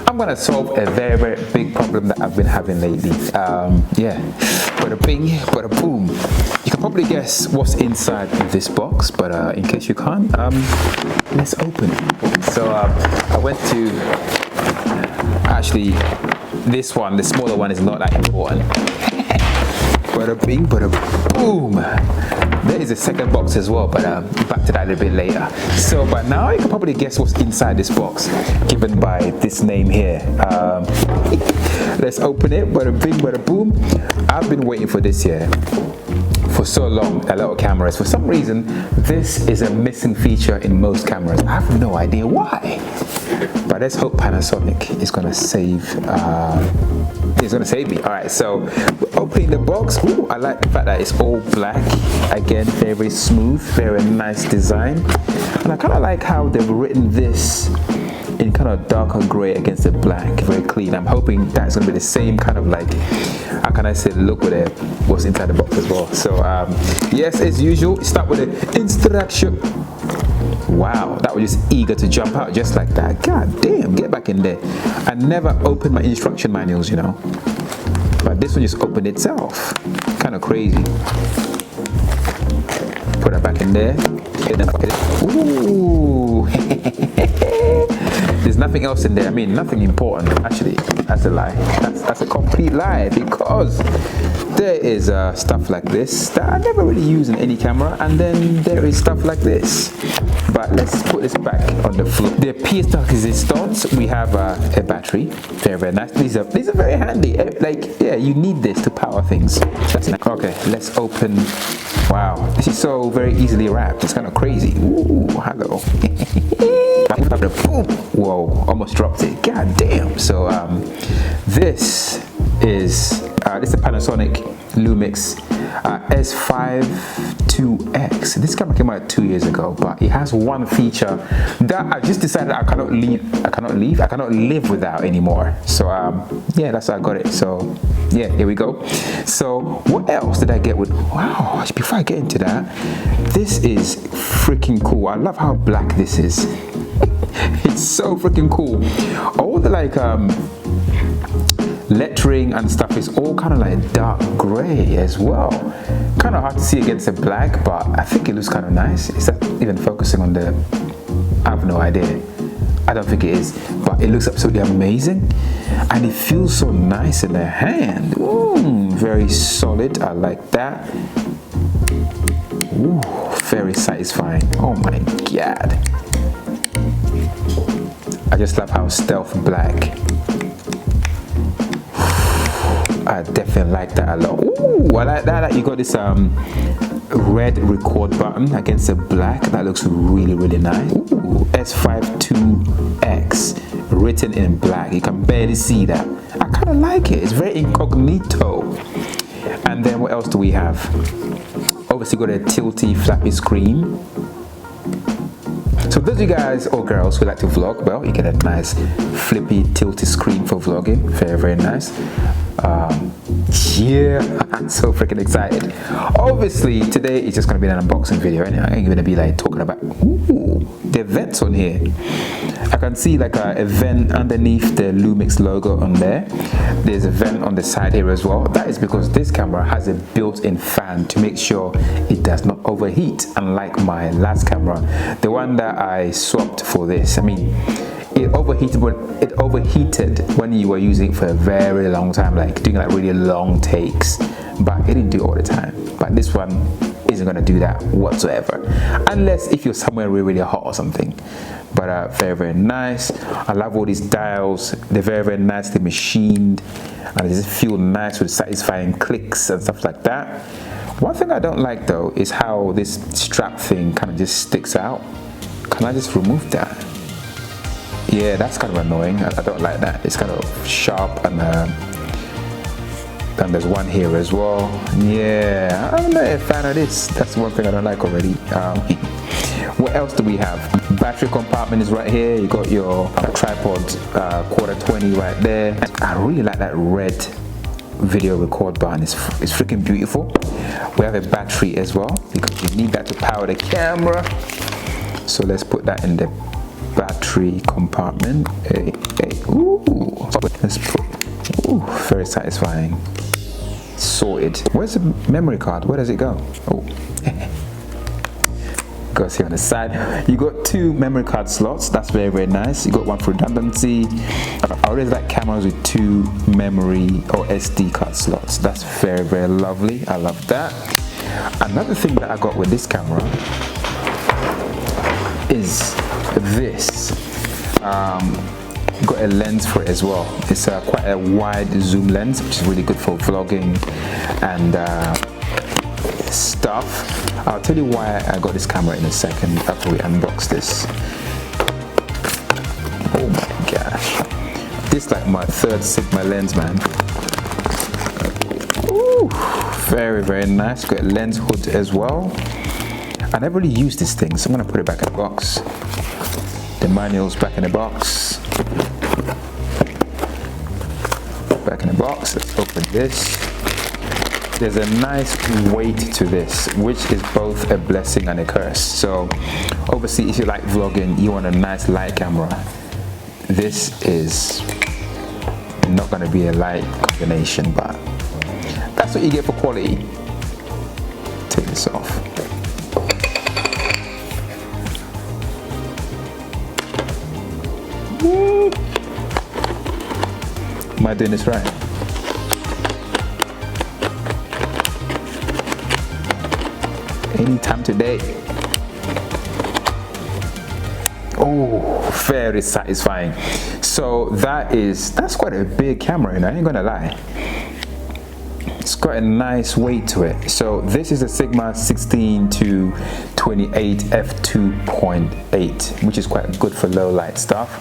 I'm gonna solve a very, very big problem that I've been having lately. Yeah, bada bing, bada boom. You can probably guess what's inside this box, but in case you can't, let's open it. So I went to, actually, this one, the smaller one, is not that important. Bada bing, bada boom. There is a second box as well, but back to that a little bit later. So, but now you can probably guess what's inside this box, given by this name here. Let's open it. Bada bing, bada boom. I've been waiting for this here for so long. A lot of cameras. For some reason, this is a missing feature in most cameras. I have no idea why. But let's hope Panasonic is gonna save. It's gonna save me. All right, so we're opening the box. Ooh, I like the fact that it's all black. Again, very, very smooth, very nice design. And I kind of like how they've written this in kind of darker gray against the black, very clean. I'm hoping that's gonna be the same kind of like, how can I say, look with it, what's inside the box as well. So yes, as usual, start with the instruction. Wow, that was just eager to jump out just like that. God damn, get back in there. I never open my instruction manuals, you know. But this one just opened itself. Kind of crazy. Put that back in there. Ooh. There's nothing else in there. I mean, nothing important. Actually, that's a lie. That's a complete lie, because there is stuff like this that I never really use in any camera, and then there is stuff like this. But let's put this back on the floor. The pièce de résistance, we have a battery. Very, very nice. These are very handy. Like, yeah, you need this to power things. Okay, let's open. Wow, this is so very easily wrapped. It's kind of crazy. Ooh, hello. Whoa, almost dropped it. God damn. So this is a Panasonic Lumix S5IIX. This camera came out 2 years ago, but it has one feature that I just decided I cannot live without anymore. So yeah, that's how I got it. So yeah, here we go. So what else did I get with? Wow, before I get into that, this is freaking cool. I love how black this is. It's so freaking cool. All the like lettering and stuff is all kind of like dark gray as well. Kind of hard to see against the black, but I think it looks kind of nice. Is that even focusing on the? I have no idea. I don't think it is, but it looks absolutely amazing, and it feels so nice in the hand. Ooh, very solid. I like that. Ooh, very satisfying. Oh my god. I just love how stealth black. I definitely like that a lot. Ooh, I like that. You got this red record button against the black. That looks really, really nice. Ooh, S5IIX written in black. You can barely see that. I kind of like it. It's very incognito. And then what else do we have? Obviously got a tilty, flappy screen. So those of you guys or girls who like to vlog, well, you get a nice flippy, tilty screen for vlogging. Very, very nice. Yeah, I'm so freaking excited. Obviously, today it's just going to be an unboxing video. Anyway, I ain't going to be like talking about the vents on here. I can see like a vent underneath the Lumix logo on there. There's a vent on the side here as well. That is because this camera has a built-in fan to make sure it does not overheat, unlike my last camera, the one that I swapped for this. I mean, it overheated when you were using it for a very long time, like doing like really long takes, but it didn't do it all the time. But this one isn't going to do that whatsoever, unless if you're somewhere really, really hot or something. But very, very nice. I love all these dials. They're very, very nicely machined, and they just feel nice with satisfying clicks and stuff like that. One thing I don't like though is how this strap thing kind of just sticks out. Can I just remove that? Yeah, that's kind of annoying. I don't like that. It's kind of sharp, and there's one here as well. Yeah, I'm not a fan of this. That's one thing I don't like already. What else do we have? Battery compartment is right here. You got your tripod quarter 20 right there. I really like that red video record button. It's freaking beautiful. We have a battery as well, because you need that to power the camera. So let's put that in the battery. battery compartment. Ooh, let's put, ooh, very satisfying. Sorted. Where's the memory card? Where does it go? Oh. Goes here on the side. You got 2 memory card slots. That's very, very nice. You got one for redundancy. I always like cameras with 2 memory or SD card slots. That's very, very lovely. I love that. Another thing that I got with this camera is this. Got a lens for it as well. It's quite a wide zoom lens, which is really good for vlogging and stuff. I'll tell you why I got this camera in a second after we unbox this. Oh my gosh, this is like my 3rd Sigma lens, man. Ooh, very, very nice. Got a lens hood as well. I never really used this thing, so I'm gonna put it back in the box. The manual's back in the box. Back in the box. Let's open this. There's a nice weight to this, which is both a blessing and a curse. So obviously if you like vlogging, you want a nice light camera, this is not going to be a light combination, but that's what you get for quality. Take this off. Woo. Am I doing this right? Anytime today. Oh, very satisfying. So that's quite a big camera, and I ain't gonna lie. It's got a nice weight to it. So this is a Sigma 16 to 28 f2.8, which is quite good for low light stuff.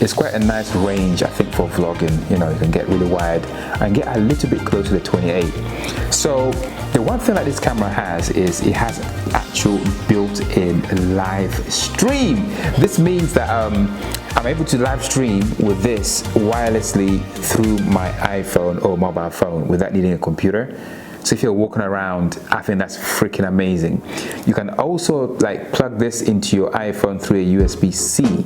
It's quite a nice range, I think, for vlogging. You know, you can get really wide and get a little bit closer to 28. So the one thing that this camera has is it has actual built-in live stream. This means that I'm able to live stream with this wirelessly through my iPhone or mobile phone without needing a computer. So if you're walking around, I think that's freaking amazing. You can also like plug this into your iPhone through a USB-C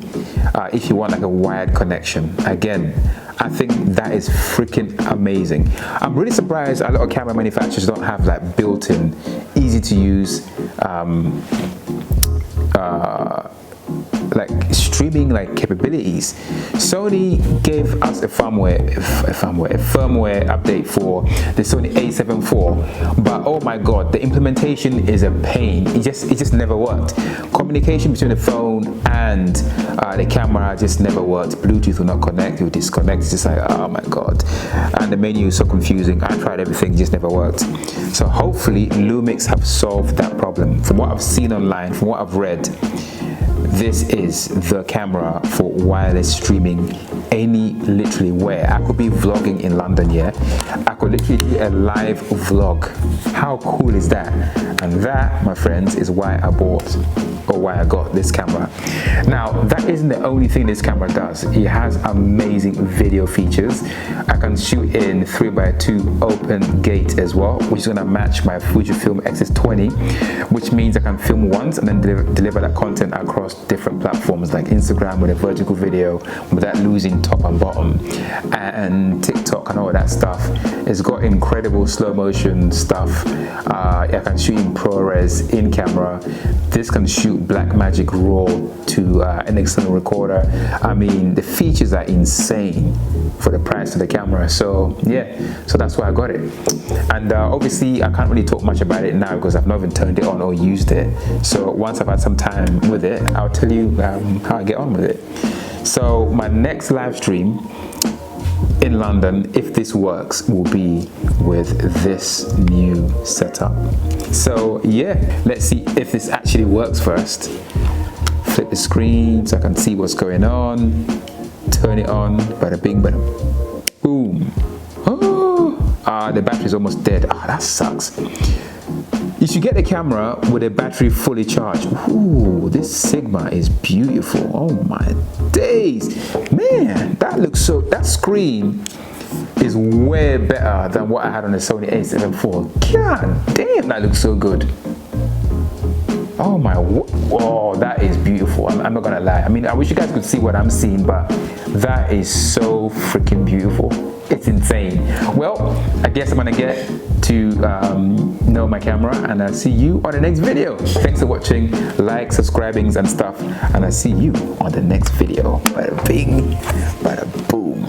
if you want like a wired connection. Again, I think that is freaking amazing. I'm really surprised a lot of camera manufacturers don't have like built-in, easy to use like streaming like capabilities. Sony gave us a firmware update for the Sony a7 IV, but oh my god, the implementation is a pain. It just never worked. Communication between the phone and the camera just never worked. Bluetooth will not connect, it will disconnect. It's just like, oh my god. And the menu is so confusing. I tried everything, it just never worked. So hopefully Lumix have solved that problem. From what I've seen online, from what I've read, this is the camera for wireless streaming literally where. I could be vlogging in London, yeah. I could literally do a live vlog. How cool is that? And that, my friends, is why I bought or why I got this camera. Now, that isn't the only thing this camera does. It has amazing video features. I can shoot in 3x2 open gate as well, which is gonna match my Fujifilm X-20, which means I can film once and then deliver that content across different platforms like Instagram with a vertical video without losing top and bottom, and TikTok and all that stuff. It's got incredible slow motion stuff. I can shoot in ProRes in camera. This can shoot Blackmagic RAW to an external recorder. I mean, the features are insane for the price of the camera. So yeah, so that's why I got it. And obviously I can't really talk much about it now because I've not even turned it on or used it. So once I've had some time with it, I'll tell you how I get on with it. So my next live stream in London, if this works, will be with this new setup. So yeah, let's see if this actually works first. Flip the screen so I can see what's going on. Turn it on, bada bing, bada boom. Oh, the battery's almost dead. Ah, that sucks. You should get the camera with a battery fully charged. Ooh, this Sigma is beautiful. Oh my days. Man, that screen is way better than what I had on the Sony a7 IV. God damn, that looks so good. Oh my, oh, that is beautiful. I'm not gonna lie. I mean, I wish you guys could see what I'm seeing, but that is so freaking beautiful. It's insane. Well, I guess I'm gonna get to know my camera, and I'll see you on the next video. Thanks for watching, like, subscribing and stuff, and I'll see you on the next video. Bada bing, bada boom.